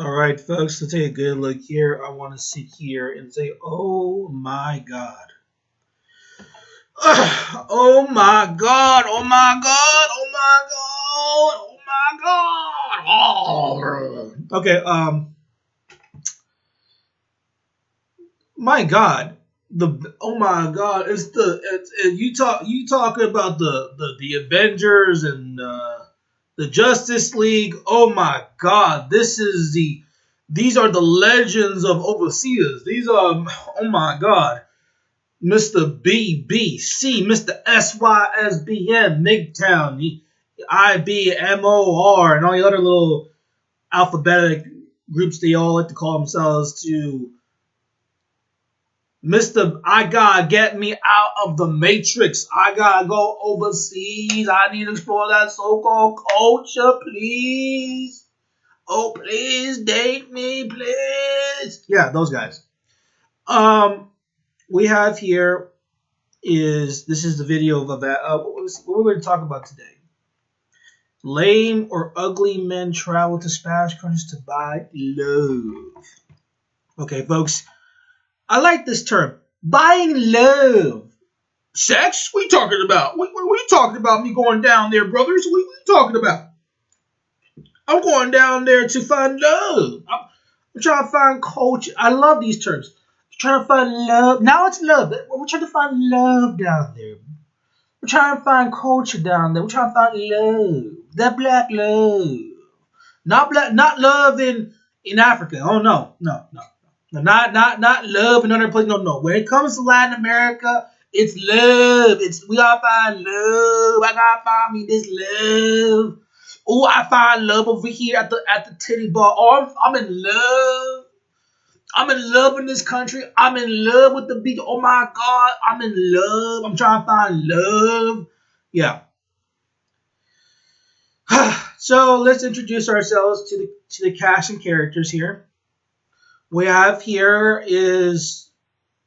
All right, folks, let's take a good look here. I want to sit here and say, oh my God. Oh my God. Oh my God. Oh my God. Oh my God. Oh. Okay, my God. Oh my God. You talking about the Avengers and the Justice League. Oh my God. These are the legends of overseers. These are, oh my God, Mr. BBC, Mr. SYSBN, MGTOW, the IBMOR, and all the other little alphabetic groups they all like to call themselves to Mr. I gotta get me out of the matrix. I gotta go overseas. I need to explore that so-called culture, please. Oh, please date me, please. Yeah, those guys. We have here this is the video of what we're going to talk about today. Lame or ugly men travel to Spanish countries to buy love. Okay, folks, I like this term, buying love. Sex? What are you talking about? What are you talking about? Me going down there, brothers? What are you talking about? I'm going down there to find love. I'm trying to find culture. I love these terms. Trying to find love. Now it's love. We're trying to find love down there. We're trying to find culture down there. We're trying to find love. That black love. Not love in Africa. Oh no. Not love in other places. No. When it comes to Latin America, it's love. We gotta find love. I gotta find me this love. Oh, I find love over here at the titty bar. Oh, I'm in love. I'm in love in this country. I'm in love with the beach. Oh my God, I'm in love. I'm trying to find love. Yeah. So let's introduce ourselves to the cast and characters here. We have here is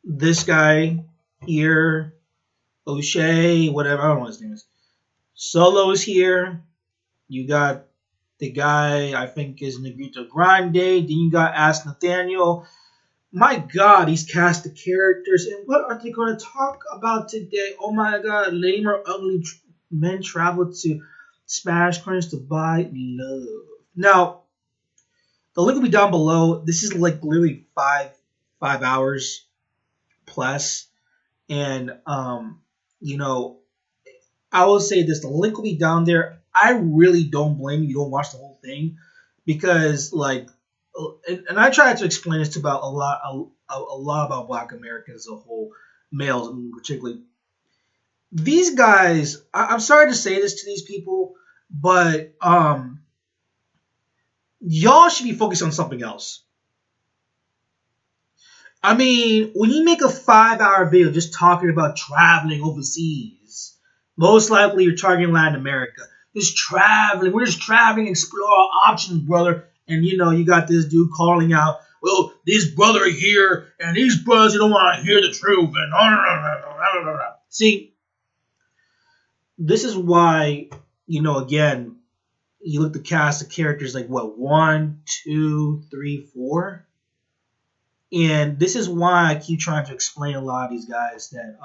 this guy here, O'Shea, whatever. I don't know what his name is. Solo's here. You got the guy I think is Negrito Grande. Then you got Ask Nathaniel. My God, these cast the characters, and what are they going to talk about today? Oh my God, lame or ugly men travel to Spanish countries to buy love. Now, the link will be down below. This is like literally five hours plus, and you know, I will say this: the link will be down there. I really don't blame you. You don't watch the whole thing because, like, and I try to explain this to about a lot about Black Americans as a whole, males particularly. These guys, I'm sorry to say this to these people, but y'all should be focused on something else. I mean, when you make a 5-hour video just talking about traveling overseas, most likely you're targeting Latin America. Just traveling. We're just traveling, explore our options, brother. And you know, you got this dude calling out, well, this brother here, and these brothers who don't want to hear the truth. And see, this is why, you know, again, you look at the cast of characters like what, 1, 2, 3, 4? And this is why I keep trying to explain a lot of these guys that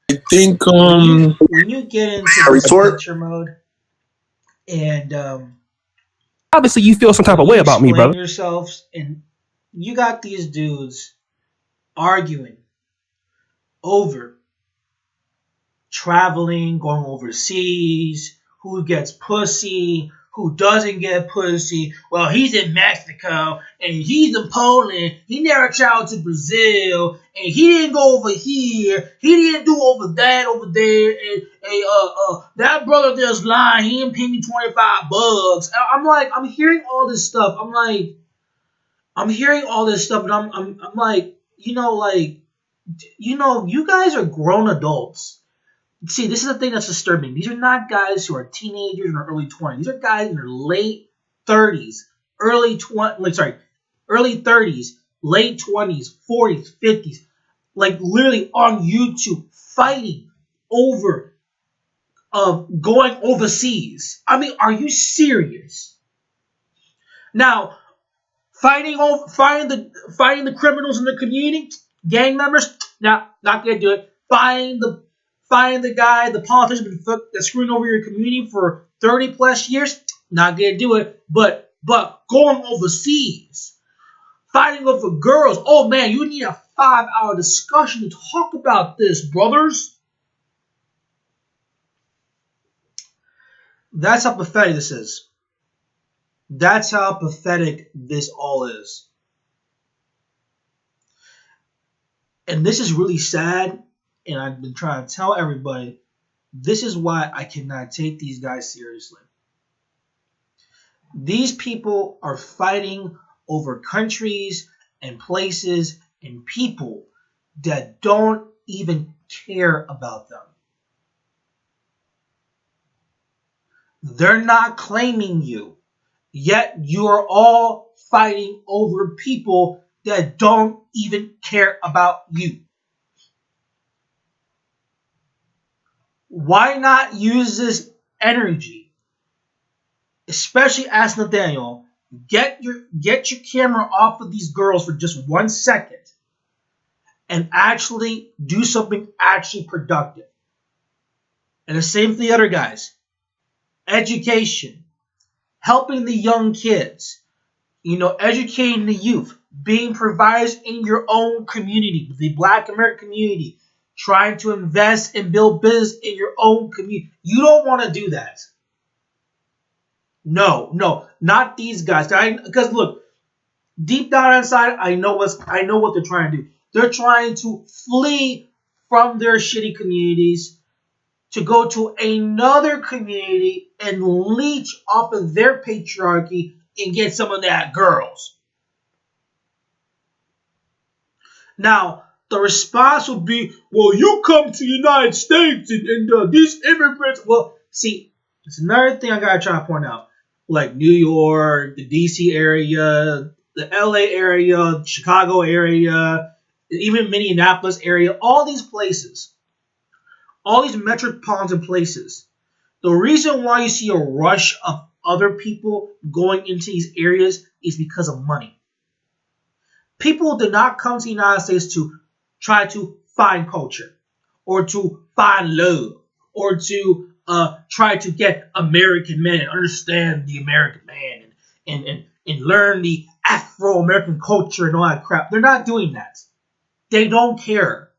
I think when you get into this adventure mode and obviously you feel some type of way about me, brother. Yourselves, and you got these dudes arguing over traveling, going overseas, who gets pussy, who doesn't get pussy. Well, he's in Mexico and he's in Poland. He never traveled to Brazil and he didn't go over here. He didn't do over there. And that brother there's lying. He didn't pay me $25. I'm like, I'm hearing all this stuff. I'm hearing all this stuff, and I'm like, you know, you guys are grown adults. See, this is the thing that's disturbing. These are not guys who are teenagers in their early 20s. These are guys in their late 30s, early 30s, late 20s, 40s, 50s, like literally on YouTube fighting over going overseas. I mean, are you serious? Now, Fighting the criminals in the community, gang members, not gonna do it. Fighting the guy, the politician that's screwing over your community for 30 plus years, not gonna do it. But going overseas, fighting over girls, oh man, you need a 5-hour discussion to talk about this, brothers. That's how pathetic this is. That's how pathetic this all is. And this is really sad, and I've been trying to tell everybody, this is why I cannot take these guys seriously. These people are fighting over countries and places and people that don't even care about them. They're not claiming you, yet you're all fighting over people that don't even care about you. Why not use this energy? Especially as Nathaniel, get your camera off of these girls for just 1 second and actually do something actually productive. And the same for the other guys. Education, helping the young kids, educating the youth, being providers in your own community, the Black American community, trying to invest and build business in your own community. You don't want to do that. No, not these guys. Because look, deep down inside, I know what they're trying to do. They're trying to flee from their shitty communities to go to another community and leech off of their patriarchy and get some of that girls. Now, the response will be, well, you come to the United States and these immigrants. Well, see, it's another thing I got to try to point out. Like New York, the D.C. area, the L.A. area, Chicago area, even Minneapolis area, all these places, all these metropolitan places, the reason why you see a rush of other people going into these areas is because of money. People do not come to the United States to try to find culture or to find love or to try to get American men and understand the American man and learn the Afro-American culture and all that crap. They're not doing that. They don't care.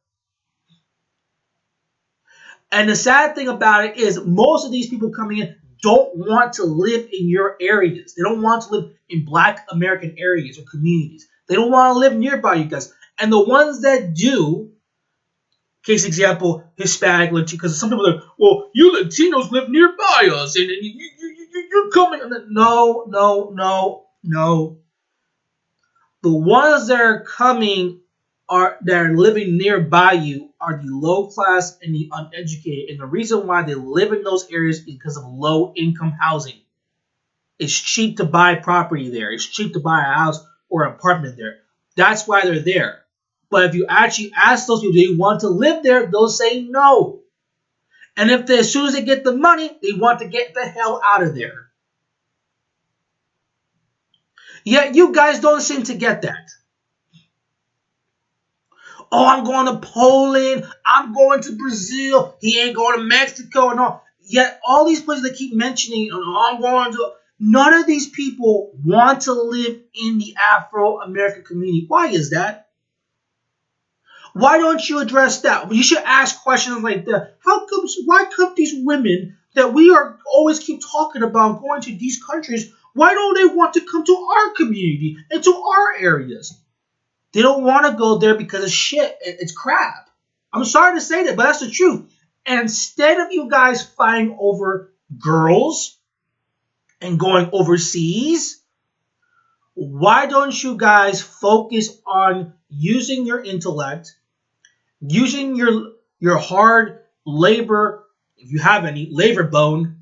And the sad thing about it is most of these people coming in don't want to live in your areas. They don't want to live in Black American areas or communities. They don't want to live nearby you guys. And the ones that do, case example, Hispanic, Latino, because some people are like, well, you Latinos live nearby us, and you're coming. No. The ones that are coming that are living nearby you are the low class and the uneducated. And the reason why they live in those areas is because of low income housing. It's cheap to buy property there. It's cheap to buy a house or an apartment there. That's why they're there. But if you actually ask those people, do they want to live there? They'll say no. And if as soon as they get the money, they want to get the hell out of there. Yet you guys don't seem to get that. Oh, I'm going to Poland. I'm going to Brazil. He ain't going to Mexico and all. Yet all these places they keep mentioning, oh, I'm going to. None of these people want to live in the Afro-American community. Why is that? Why don't you address that? You should ask questions like that. Why come these women that we are always keep talking about going to these countries, why don't they want to come to our community and to our areas? They don't want to go there because of shit. It's crap. I'm sorry to say that, but that's the truth. And instead of you guys fighting over girls and going overseas, why don't you guys focus on using your intellect, using your hard labor, if you have any, labor bone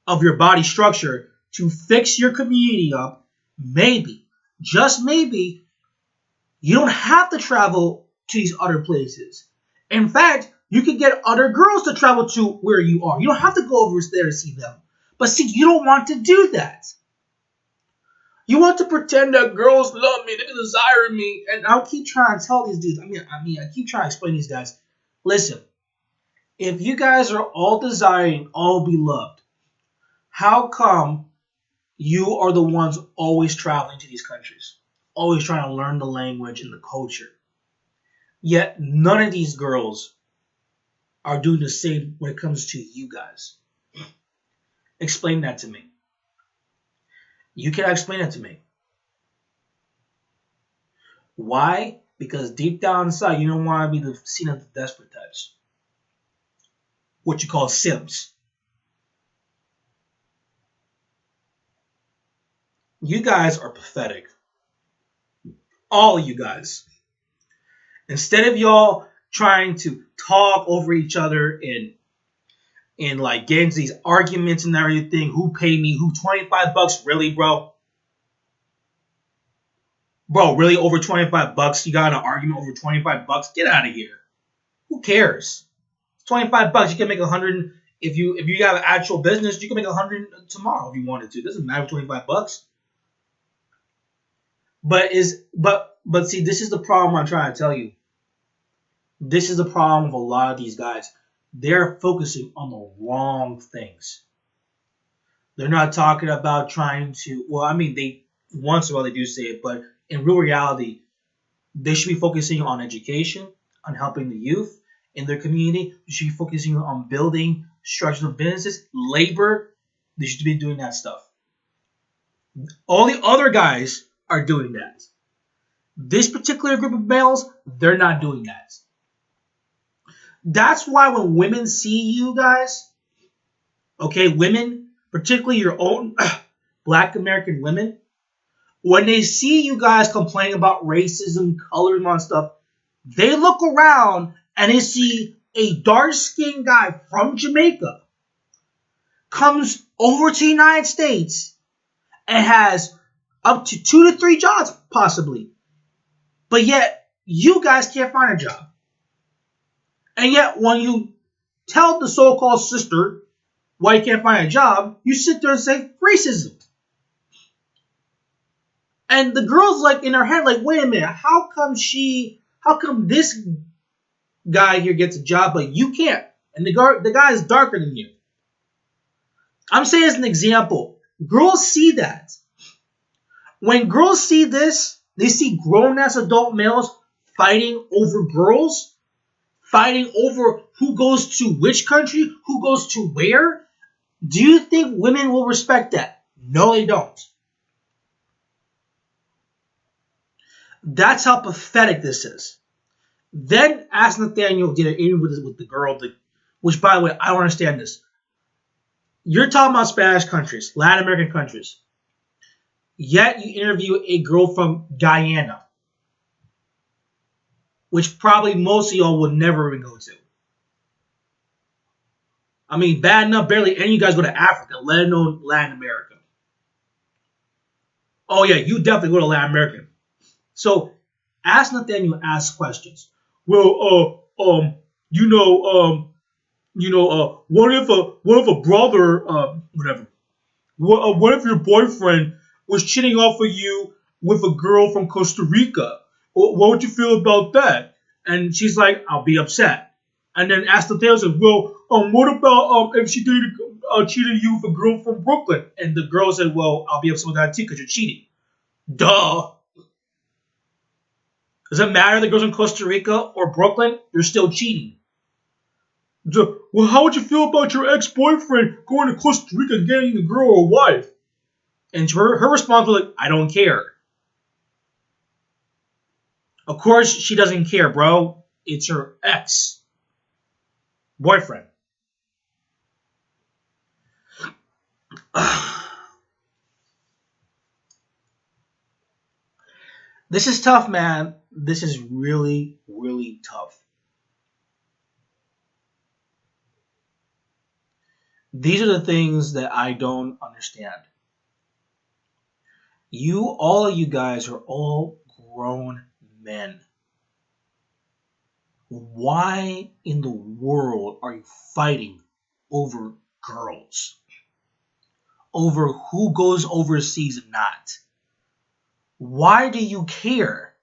of your body structure to fix your community up? Maybe, just maybe, you don't have to travel to these other places. In fact, you can get other girls to travel to where you are. You don't have to go over there to see them. But see, you don't want to do that. You want to pretend that girls love me, they desire me, and I'll keep trying to tell these dudes. I keep trying to explain to these guys. Listen, if you guys are all desiring, all be loved, how come you are the ones always traveling to these countries, always trying to learn the language and the culture? Yet none of these girls are doing the same when it comes to you guys. Explain that to me. You cannot explain that to me. Why? Because deep down inside, you don't want to be seen as the desperate types. What you call simps. You guys are pathetic. All of you guys. Instead of y'all trying to talk over each other and like get into these arguments and everything, who paid me, who, $25, really, bro? Bro, really, over $25? You got an argument over $25? Get out of here. Who cares? It's $25. You can make 100. If you have an actual business, you can make 100 tomorrow if you wanted to. It doesn't matter, $25. But see, this is the problem I'm trying to tell you. This is the problem with a lot of these guys. They're focusing on the wrong things. They're not talking about trying to. Well, I mean, they once in a while they do say it, but in real reality, they should be focusing on education, on helping the youth in their community. They should be focusing on building structural businesses, labor. They should be doing that stuff. All the other guys are doing that. This particular group of males, they're not doing that. That's why when women see you guys, okay, women, particularly your own Black American women, when they see you guys complaining about racism, colorism, and stuff, they look around and they see a dark-skinned guy from Jamaica comes over to the United States and has up to 2 to 3 jobs, possibly. But yet, you guys can't find a job. And yet, when you tell the so-called sister why you can't find a job, you sit there and say, racism. And the girl's like in her head, like, wait a minute, how come this guy here gets a job, but you can't? And the guy is darker than you. I'm saying as an example, girls see that. When girls see this, they see grown-ass adult males fighting over girls, fighting over who goes to which country, who goes to where. Do you think women will respect that? No, they don't. That's how pathetic this is. Then Ask Nathaniel did an interview with the girl, which, by the way, I don't understand this. You're talking about Spanish countries, Latin American countries. Yet you interview a girl from Guyana, which probably most of y'all would never even go to. I mean, bad enough, barely any of you guys go to Africa, let alone Latin America. Oh yeah, you definitely go to Latin America. So, Ask Nathaniel asks questions. Well, what if a brother, whatever. What if your boyfriend was cheating off of you with a girl from Costa Rica? What would you feel about that? And she's like, I'll be upset. And then Ask Nathaniel says, well, what about if she cheated you with a girl from Brooklyn? And the girl said, well, I'll be upset with that too because you're cheating. Duh. Does it matter if the girl's in Costa Rica or Brooklyn? You're still cheating. Well, how would you feel about your ex-boyfriend going to Costa Rica and getting a girl or a wife? And her response was like, I don't care. Of course, she doesn't care, bro. It's her ex-boyfriend. This is tough, man. This is really, really tough. These are the things that I don't understand. All of you guys are all grown men. Why in the world are you fighting over girls? Over who goes overseas and not? Why do you care?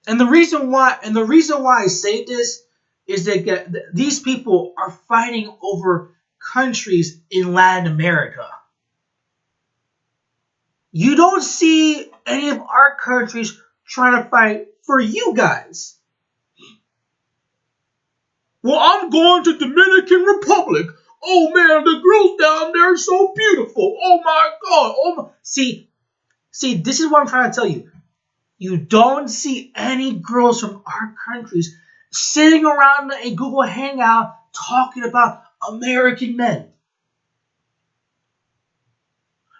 And the reason why I say this is that these people are fighting over countries in Latin America. You don't see any of our countries trying to fight for you guys. Well, I'm going to Dominican Republic. Oh man, the girls down there are so beautiful. Oh my God. Oh my. See, this is what I'm trying to tell you. You don't see any girls from our countries sitting around a Google Hangout talking about American men.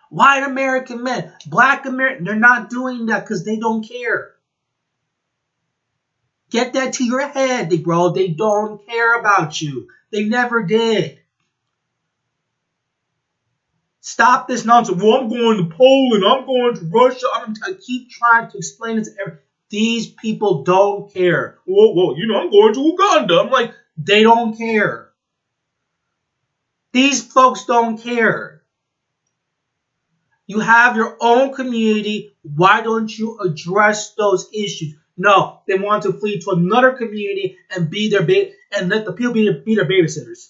White American men, black American, they're not doing that because they don't care. Get that to your head, bro. They don't care about you. They never did. Stop this nonsense. Well, I'm going to Poland. I'm going to Russia. I keep trying to explain it to everyone. These people don't care. Well, I'm going to Uganda. I'm like, they don't care. These folks don't care. You have your own community. Why don't you address those issues? No, they want to flee to another community and be their and let the people be their babysitters.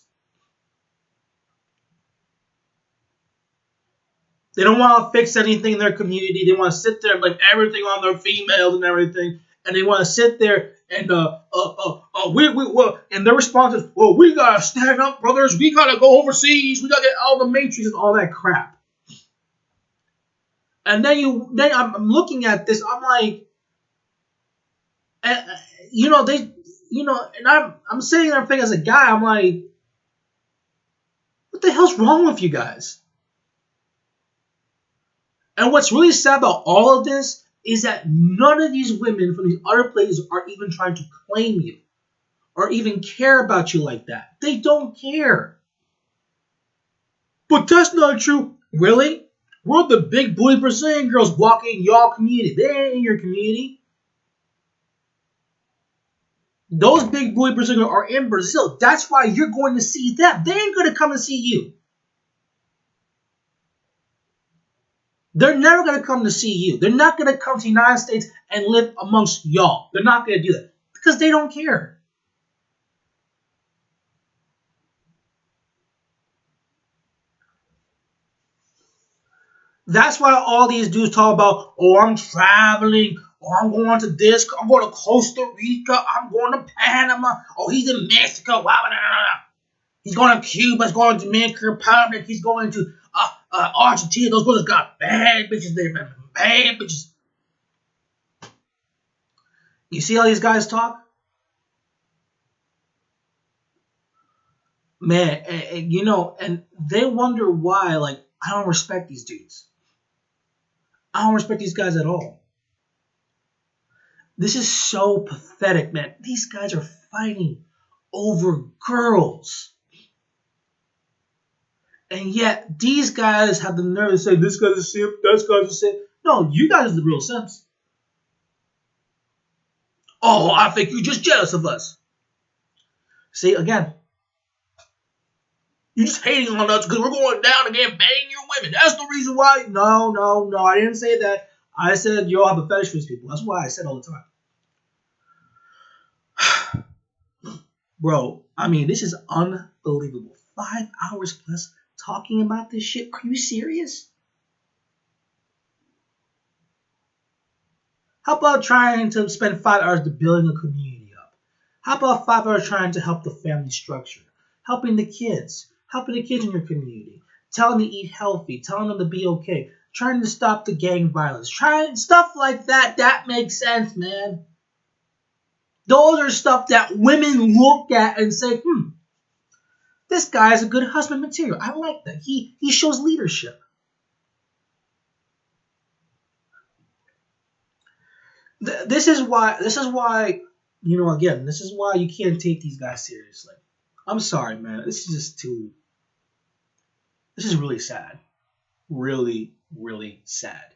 They don't want to fix anything in their community. They want to sit there and blame everything on their females and everything, and they want to sit there and and their response is, well, we gotta stand up, brothers. We gotta go overseas. We gotta get out of the matrix and all that crap. And then I'm looking at this. I'm like, and I'm sitting there thinking as a guy, I'm like, what the hell's wrong with you guys? And what's really sad about all of this is that none of these women from these other places are even trying to claim you or even care about you like that. They don't care. But that's not true. Really? We're the big booty Brazilian girls walking in y'all community. They ain't in your community. Those big booty Brazilian girls are in Brazil. That's why you're going to see them. They ain't going to come and see you. They're never going to come to see you. They're not going to come to the United States and live amongst y'all. They're not going to do that because they don't care. That's why all these dudes talk about, oh, I'm traveling, oh, I'm going to this, I'm going to Costa Rica, I'm going to Panama, oh, he's in Mexico, he's going to Cuba, he's going to Dominican Republic, he's going to Argentina. Those brothers got bad bitches there, man. Bad bitches. You see how these guys talk? Man, and they wonder why, like, I don't respect these dudes. I don't respect these guys at all. This is so pathetic, man. These guys are fighting over girls. And yet, these guys have the nerve to say, this guy's a simp, that guy's a simp. No, you guys are the real simps. Oh, I think you're just jealous of us. See, again, you're just hating on us because we're going down again, banging your women. That's the reason why. No, I didn't say that. I said you all have a fetish for these people. That's why I said all the time. Bro, I mean, this is unbelievable. 5 hours plus talking about this shit. Are you serious? How about trying to spend 5 hours to building a community up? How about 5 hours trying to help the family structure? Helping the kids in your community, telling them to eat healthy, telling them to be okay, trying to stop the gang violence, trying stuff like that. That makes sense, man. Those are stuff that women look at and say, this guy is a good husband material. I like that. He shows leadership. This is why, this is why you can't take these guys seriously. I'm sorry, man. This is really sad. Really, really sad.